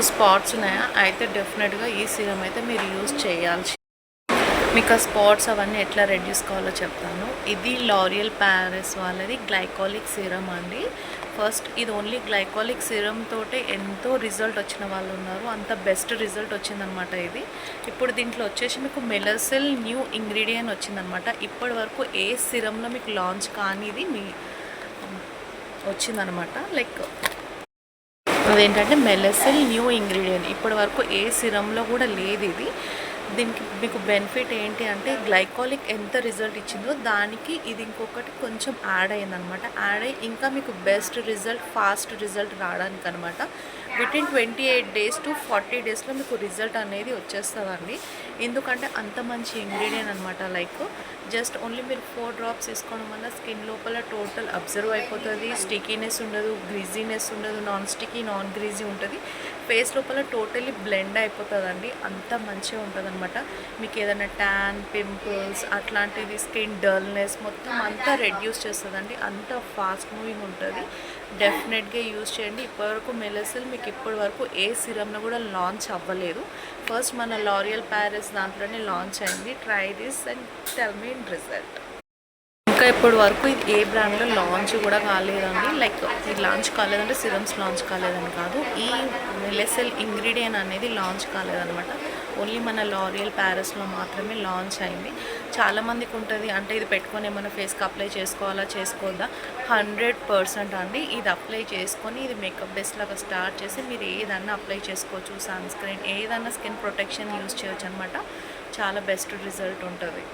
మీకు స్పాట్స్ ఉన్నాయా అయితే డెఫినెట్గా ఈ సీరం అయితే మీరు యూజ్ చేయాల్సి. మీకు ఆ స్పాట్స్ అవన్నీ ఎట్లా రెడ్యూస్ కావాలో చెప్తాను. ఇది లారియల్ ప్యారిస్ వాళ్ళది గ్లైకాలిక్ సీరం అండి. ఫస్ట్ ఇది ఓన్లీ గ్లైకాలిక్ సీరం తోటే ఎంతో రిజల్ట్ వచ్చిన వాళ్ళు ఉన్నారు, అంత బెస్ట్ రిజల్ట్ వచ్చిందనమాట ఇది. ఇప్పుడు దీంట్లో వచ్చేసి మీకు మెలసెల్ న్యూ ఇంగ్రీడియంట్ వచ్చిందనమాట. ఇప్పటి వరకు ఏ సీరంలో మీకు లాంచ్ కానీ ఇది మీ వచ్చిందనమాట. లైక్ అదేంటంటే మెలసెల్ న్యూ ఇంగ్రీడియంట్, ఇప్పటి వరకు ఏ సిరంలో కూడా లేదు ఇది. దీనికి మీకు బెనిఫిట్ ఏంటి అంటే గ్లైకాలిక్ ఎంత రిజల్ట్ ఇచ్చిందో దానికి ఇది ఇంకొకటి కొంచెం యాడ్ అయ్యిందనమాట. యాడ్ అయ్యి ఇంకా మీకు బెస్ట్ రిజల్ట్, ఫాస్ట్ రిజల్ట్ రావడానికి అనమాట. వితిన్ 28 days to 40 daysలో మీకు రిజల్ట్ అనేది వచ్చేస్తుందండి. ఎందుకంటే అంత మంచి ఇంగ్రీడియంట్ అనమాట. లైక్ జస్ట్ ఓన్లీ మీరు 4 drops తీసుకోవడం వల్ల స్కిన్ లోపల టోటల్ అబ్జర్వ్ అయిపోతుంది. స్టికీనెస్ ఉండదు, గ్రీజీనెస్ ఉండదు, నాన్ స్టికీ నాన్ గ్రీజీ ఉంటుంది. ఫేస్ లోపల టోటలీ బ్లెండ్ అయిపోతుందండి. అంత మంచిగా ఉంటుంది అనమాట. మీకు ఏదైనా ట్యాన్, పింపుల్స్ అట్లాంటిది, స్కిన్ డల్నెస్ మొత్తం అంతా రెడ్యూస్ చేస్తుందండి. అంత ఫాస్ట్ మూవింగ్ ఉంటుంది. డెఫినెట్గా యూజ్ చేయండి. ఇప్పటివరకు మెలసెల్ మీకు ఇప్పటి వరకు ఏ సిరంలో కూడా లాంచ్ అవ్వలేదు. ఫస్ట్ మన లారియల్ ప్యారిస్ దాంట్లోనే లాంచ్ అయింది. Try this and tell me in result. ఇంకా ఇప్పటి వరకు ఇది ఏ బ్రాండ్లో లాంచ్ కూడా కాలేదండి. లైక్ ఇది లాంచ్ కాలేదంటే సిరమ్స్ లాంచ్ కాలేదని కాదు, ఈ మెలసెల్ ఇంగ్రీడియంట్ అనేది లాంచ్ కాలేదనమాట. ఓన్లీ మన లారియల్ ప్యారిస్లో మాత్రమే లాంచ్ అయింది. చాలామందికి ఉంటుంది అంటే ఇది పెట్టుకొని ఏమైనా ఫేస్కి అప్లై చేసుకోవాలా చేసుకోవద్దా. 100% అండి. ఇది అప్లై చేసుకొని ఇది మేకప్ బేస్ లాగా స్టార్ట్ చేసి మీరు ఏదన్నా అప్లై చేసుకోవచ్చు. సన్ స్క్రీన్ ఏదన్నా స్కిన్ ప్రొటెక్షన్ యూజ్ చేయొచ్చు అనమాట. చాలా బెస్ట్ రిజల్ట్ ఉంటుంది.